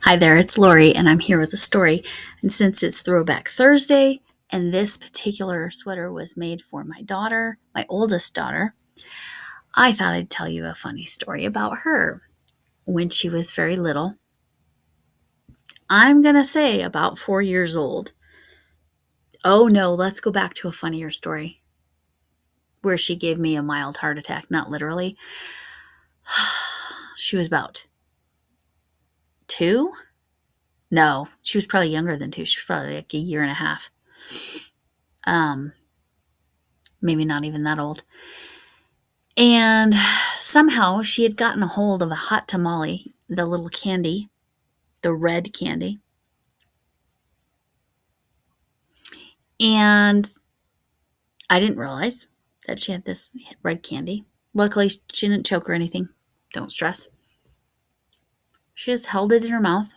Hi there, it's Lori, and I'm here with a story. And since it's Throwback Thursday, and this particular sweater was made for my daughter, my oldest daughter, I thought I'd tell you a funny story about her when she was very little. I'm going to say about 4 years old. Oh no, let's go back to a funnier story where she gave me a mild heart attack, not literally. She was about 2? No, she was probably younger than 2. She was probably like a year and a half. Um, Maybe not even that old. And somehow she had gotten a hold of a hot tamale, the little candy, the red candy. And I didn't realize that she had this red candy. Luckily, she didn't choke or anything. Don't stress. She just held it in her mouth.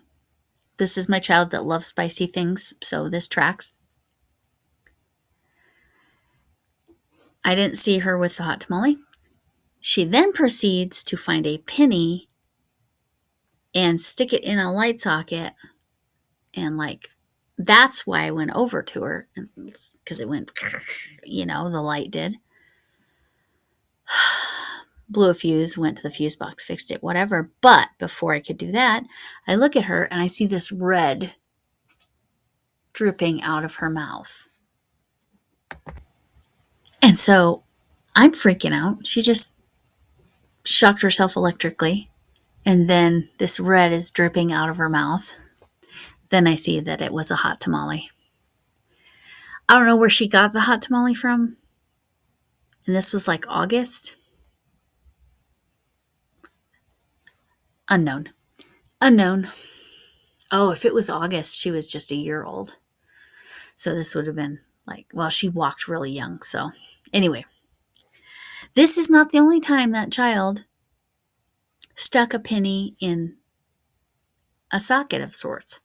This is my child that loves spicy things, so this tracks. I didn't see her with the hot tamale. She then proceeds to find a penny and stick it in a light socket and that's why I went over to her, because it went, the light did. Blew a fuse, went to the fuse box, fixed it, whatever. But before I could do that, I look at her and I see this red dripping out of her mouth. And so I'm freaking out. She just shocked herself electrically. And then this red is dripping out of her mouth. Then I see that it was a hot tamale. I don't know where she got the hot tamale from. And this was like August. Unknown. Oh, if it was August, she was just a year old. So this would have been she walked really young. So anyway, this is not the only time that child stuck a penny in a socket of sorts.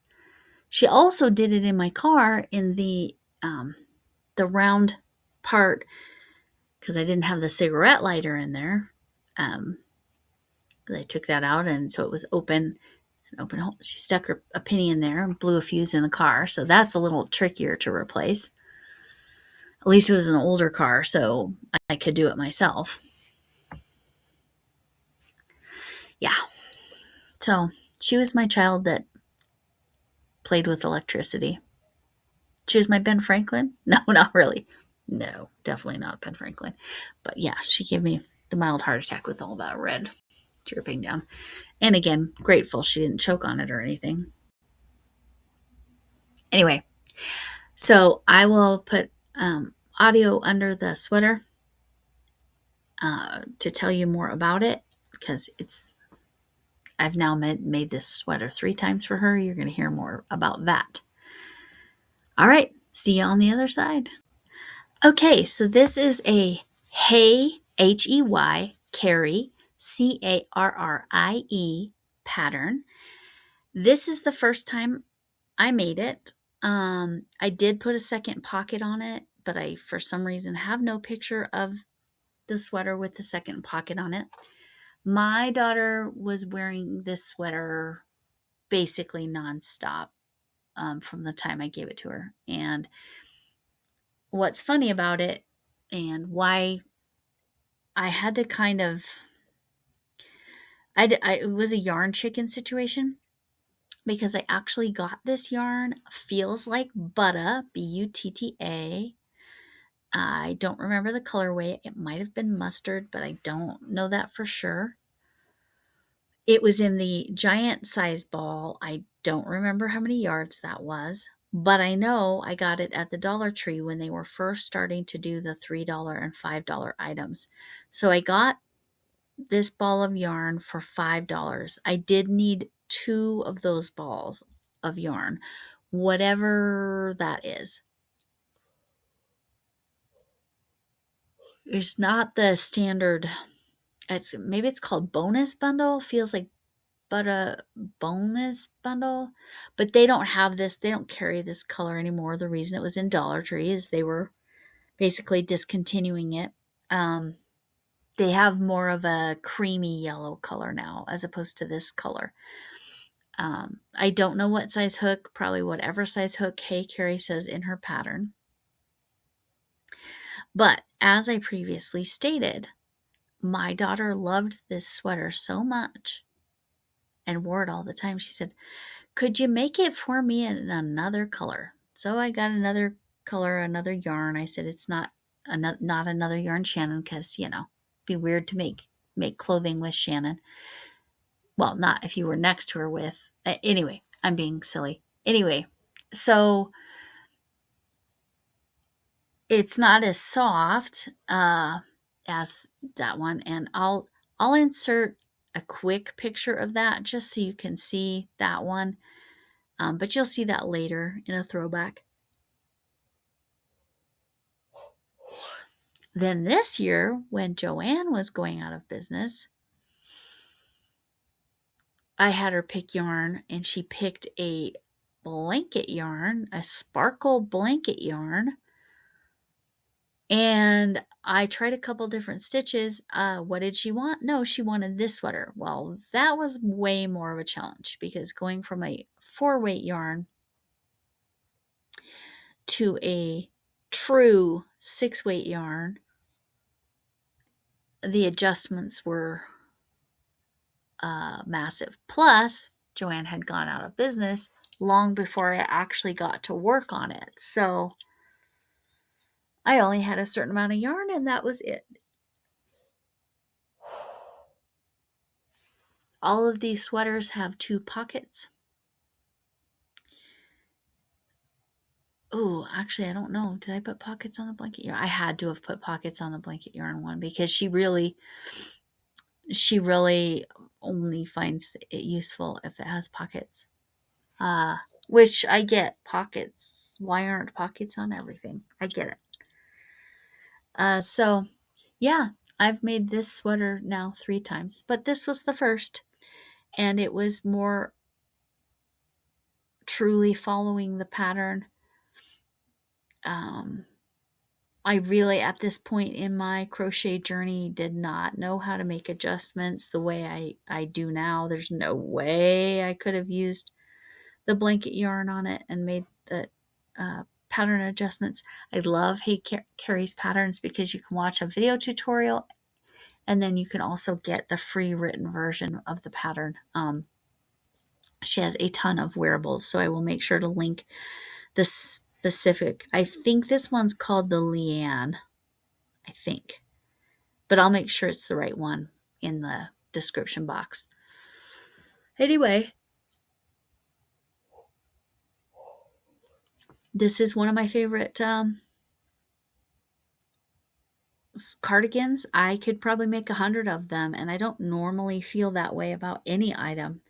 She also did it in my car in the round part, because I didn't have the cigarette lighter in there. I took that out, and so it was open. Open hole. She stuck a penny in there and blew a fuse in the car. So that's a little trickier to replace. At least it was an older car, so I could do it myself. Yeah. So she was my child that played with electricity. She was my Ben Franklin? No, not really. No, definitely not Ben Franklin. But yeah, she gave me the mild heart attack with all that red dripping down. And again, grateful she didn't choke on it or anything. Anyway, so I will put audio under the sweater to tell you more about it, because I've now made this sweater 3 times for her. You're going to hear more about that. All right, see you on the other side. Okay, so this is a Hey, Hey, carry, Carrie pattern. This is the first time I made it. I did put a second pocket on it, but I, for some reason, have no picture of the sweater with the second pocket on it. My daughter was wearing this sweater basically nonstop from the time I gave it to her. And what's funny about it, and why I had to kind of, it was a yarn chicken situation, because I actually got this yarn. Feels like Butta, Butta. I don't remember the colorway. It might have been mustard, but I don't know that for sure. It was in the giant size ball. I don't remember how many yards that was, but I know I got it at the Dollar Tree when they were first starting to do the $3 and $5 items. So I got this ball of yarn for $5. I did need 2 of those balls of yarn, whatever that is. It's not the standard. Maybe it's called bonus bundle. Feels like Butta bonus bundle, but they don't have this. They don't carry this color anymore. The reason it was in Dollar Tree is they were basically discontinuing it. They have more of a creamy yellow color now, as opposed to this color. I don't know what size hook, probably whatever size hook Hey Carrie says in her pattern. But as I previously stated, my daughter loved this sweater so much and wore it all the time. She said, "Could you make it for me in another color?" So I got another color, another yarn. I said, it's not another yarn Shannon, because, it'd be weird to make clothing with Shannon. Well, not if you were next to her with. Anyway, I'm being silly. Anyway, so it's not as soft as that one, and I'll insert a quick picture of that just so you can see that one. But you'll see that later in a throwback. Then this year, when Joanne was going out of business, I had her pick yarn, and she picked a blanket yarn, a sparkle blanket yarn. And I tried a couple different stitches. What did she want? No, she wanted this sweater. Well, that was way more of a challenge, because going from a 4-weight yarn to a true 6-weight yarn, the adjustments were massive. Plus, Joanne had gone out of business long before I actually got to work on it. So I only had a certain amount of yarn, and that was it. All of these sweaters have 2 pockets. Oh, actually, I don't know. Did I put pockets on the blanket yarn? I had to have put pockets on the blanket yarn one, because she really only finds it useful if it has pockets. Which I get pockets. Why aren't pockets on everything? I get it. So yeah, I've made this sweater now 3 times, but this was the first, and it was more truly following the pattern. I really, at this point in my crochet journey, did not know how to make adjustments the way I do now. There's no way I could have used the blanket yarn on it and made the pattern adjustments. I love Hey Carrie's patterns, because you can watch a video tutorial, and then you can also get the free written version of the pattern. She has a ton of wearables, so I will make sure to link the specific. I think this one's called the Leanne, I think, but I'll make sure it's the right one in the description box. Anyway, this is one of my favorite cardigans. I could probably make 100 of them, and I don't normally feel that way about any item.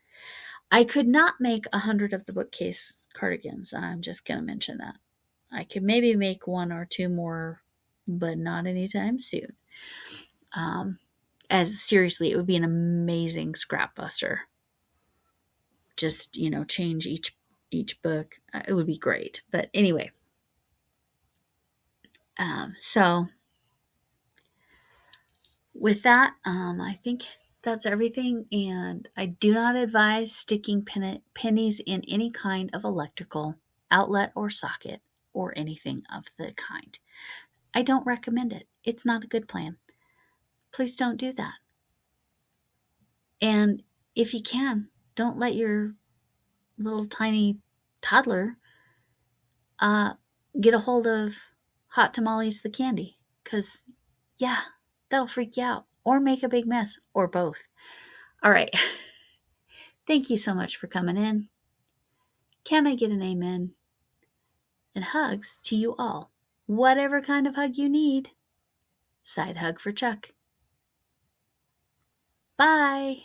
I could not make 100 of the bookcase cardigans. I'm just going to mention that. I could maybe make 1 or 2 more, but not anytime soon. As seriously, it would be an amazing scrap buster. Just, change each book. It would be great. But anyway, so with that, I think that's everything. And I do not advise sticking pennies in any kind of electrical outlet or socket or anything of the kind. I don't recommend it. It's not a good plan. Please don't do that. And if you can, don't let your little tiny toddler get a hold of Hot Tamales the candy, because, yeah, that'll freak you out or make a big mess, or both. All right. Thank you so much for coming in. Can I get an amen? And hugs to you all. Whatever kind of hug you need. Side hug for Chuck. Bye.